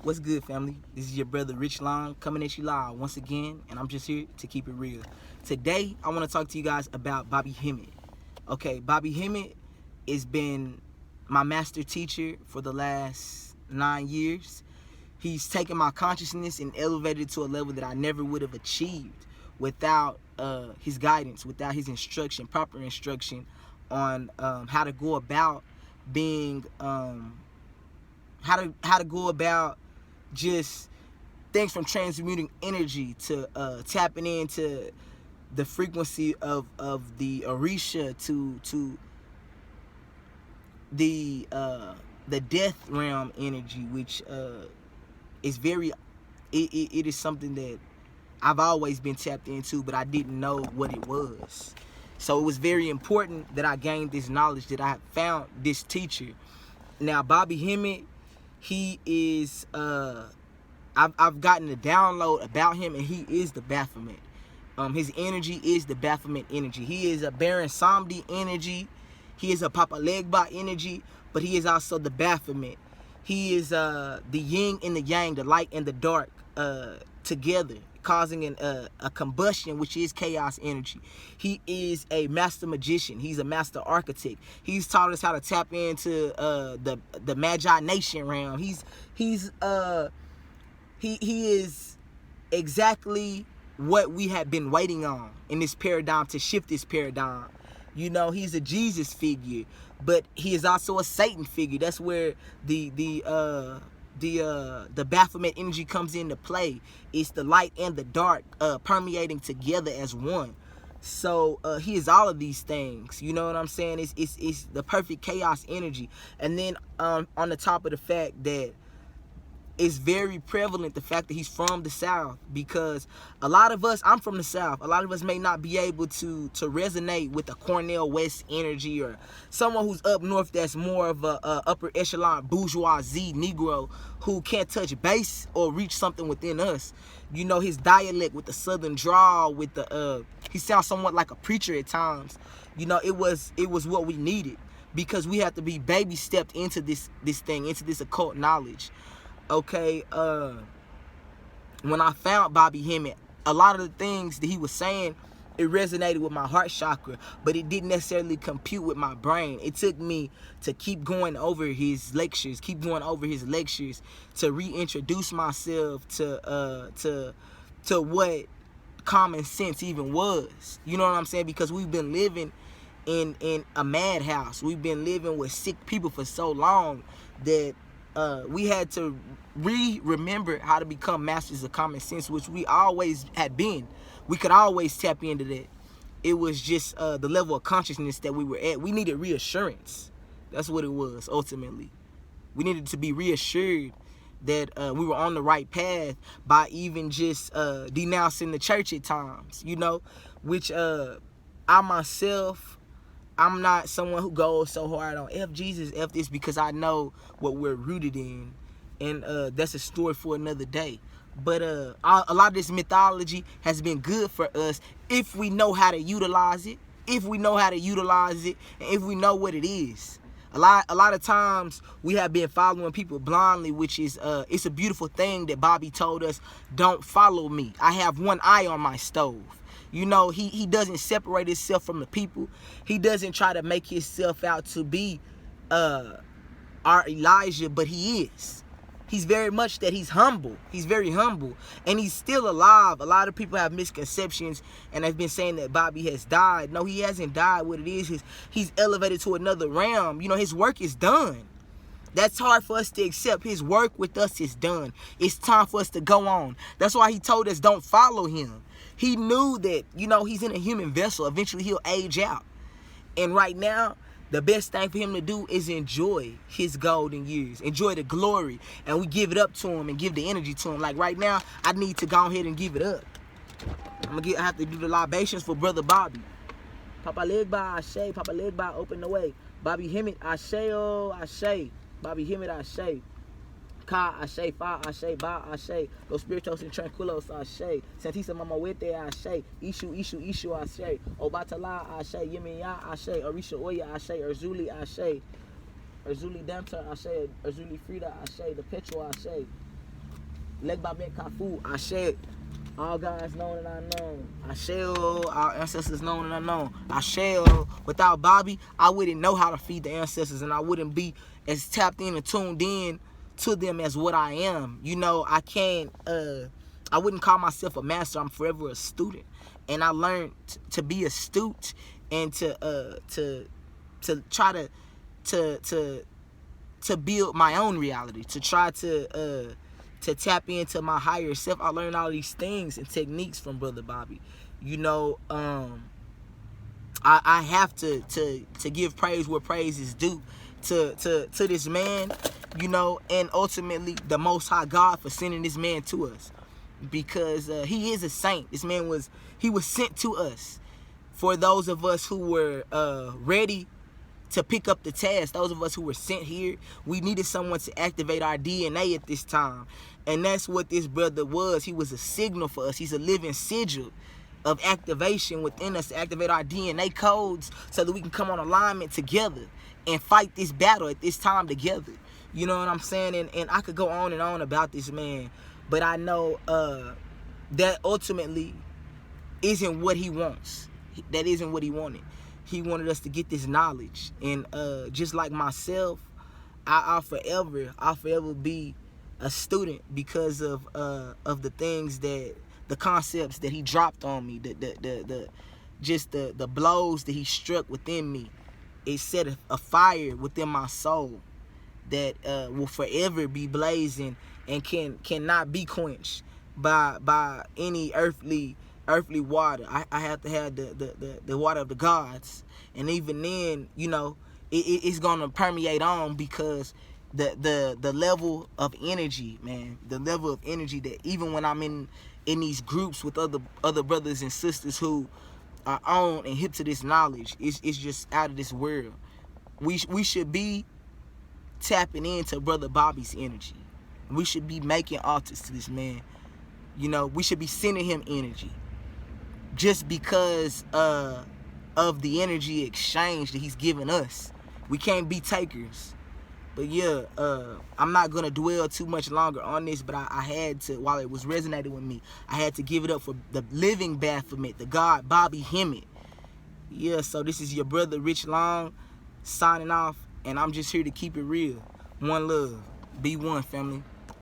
What's good, family? This is your brother Rich Long coming at you live once again, and I'm just here to keep it real. Today, I want to talk to you guys about Bobby Hemmit. Okay, Bobby Hemmit has been my master teacher for the last 9 years. He's taken my consciousness and elevated it to a level that I never would have achieved without his guidance, without his instruction, proper instruction on how to go about being, how to go about just things from transmuting energy to tapping into the frequency of the Orisha to the death realm energy, which is very it is something that I've always been tapped into, but I didn't know what it was. So it was very important that I gained this knowledge, that I found this teacher. Now, Bobby Hemmit, he is I've gotten a download about him, and he is the Baphomet. His energy is the Baphomet energy. He is a Baron Samedi energy. He is a Papa Legba energy, but he is also the Baphomet. He is the yin and the yang, the light and the dark together, causing a combustion, which is chaos energy. He is a master magician. He's a master architect. He's taught us how to tap into the Magi Nation realm. He is exactly what we have been waiting on in this paradigm, to shift this paradigm. You know, he's a Jesus figure, but he is also a Satan figure. That's where the Baphomet energy comes into play. It's the light and the dark permeating together as one. So he is all of these things. You know what I'm saying? It's the perfect chaos energy. And then on the top of the fact that it's very prevalent, the fact that he's from the South, because a lot of us, I'm from the South, a lot of us may not be able to resonate with the Cornell West energy, or someone who's up north that's more of a upper echelon bourgeoisie Negro who can't touch base or reach something within us. You know, his dialect with the southern drawl, with the he sounds somewhat like a preacher at times. You know, it was what we needed, because we have to be baby stepped into this thing, into this occult knowledge. Okay, when I found Bobby Hemmit, a lot of the things that he was saying, it resonated with my heart chakra, but it didn't necessarily compute with my brain. It took me to keep going over his lectures, to reintroduce myself to what common sense even was. You know what I'm saying? Because we've been living in a madhouse. We've been living with sick people for so long that we had to remember how to become masters of common sense, which we always had been. We could always tap into that. It was just the level of consciousness that we were at. We needed reassurance. That's what it was, ultimately. We needed to be reassured that we were on the right path by even just denouncing the church at times, you know, which I myself, I'm not someone who goes so hard on F Jesus, F this, because I know what we're rooted in. And that's a story for another day. But a lot of this mythology has been good for us if we know how to utilize it, and if we know what it is. A lot of times we have been following people blindly, which is it's a beautiful thing that Bobby told us, don't follow me. I have one eye on my stove. You know, he doesn't separate himself from the people. He doesn't try to make himself out to be our Elijah, but he is. He's very much that. He's humble. He's very humble. And he's still alive. A lot of people have misconceptions and have been saying that Bobby has died. No, he hasn't died. What it is he's elevated to another realm. You know, his work is done. That's hard for us to accept. His work with us is done. It's time for us to go on. That's why he told us don't follow him. He knew that, you know, he's in a human vessel. Eventually he'll age out. And right now, the best thing for him to do is enjoy his golden years. Enjoy the glory. And we give it up to him and give the energy to him. Like right now, I need to go ahead and give it up. I have to do the libations for Brother Bobby. Papa Legba, Ashe. Papa Legba, open the way. Bobby Hemmit, Ashe, oh, Ashe. Bobby Hemmit, Ashe. Ka, Ashe, Fa, Ashe, Ba, Ashe. Los Spiritos and Tranquilos, Ashe. Santisa Mama Wete, Ashe. Ishu, Ashe. Obatala, Ashe. Yemiya, Ashe. Orisha Oya, Ashe. Erzuli, Ashe. Erzuli Danta, Ashe. Erzuli Frida, Ashe. The Petro, Ashe. Leg Babet Kafu, Ashe. All gods known and unknown. Asheo, our ancestors known and unknown. Asheo, without Bobby, I wouldn't know how to feed the ancestors, and I wouldn't be as tapped in and tuned in to them as what I am. You know, I can't, I wouldn't call myself a master. I'm forever a student. And I learned to be astute and to try to build my own reality, to try to tap into my higher self. I learned all these things and techniques from Brother Bobby. You know, I have to give praise where praise is due to this man, you know, and ultimately the Most High God for sending this man to us, because he is a saint. This man was sent to us for those of us who were ready to pick up the task. Those of us who were sent here, we needed someone to activate our DNA at this time. And that's what this brother was. He was a signal for us. He's a living sigil of activation within us to activate our DNA codes so that we can come on alignment together and fight this battle at this time together. You know what I'm saying? And I could go on and on about this man, but I know that ultimately isn't what he wants. That isn't what he wanted. He wanted us to get this knowledge, and just like myself, I'll forever be a student because of the things that, the concepts that he dropped on me, the blows that he struck within me. It set a fire within my soul that will forever be blazing and cannot be quenched by any earthly water. I have to have the water of the gods, and even then, you know, it's gonna permeate on, because the level of energy, man, the level of energy that even when I'm in these groups with other brothers and sisters who are on and hip to this knowledge, it's just out of this world. We should be tapping into Brother Bobby's energy. We should be making altars to this man. You know, we should be sending him energy, just because of the energy exchange that he's giving us. We can't be takers. But yeah, I'm not going to dwell too much longer on this, but I had to, while it was resonating with me, I had to give it up for the living Baphomet, the God Bobby Hemmit. Yeah, so this is your brother Rich Long signing off, and I'm just here to keep it real. One love. Be one, family.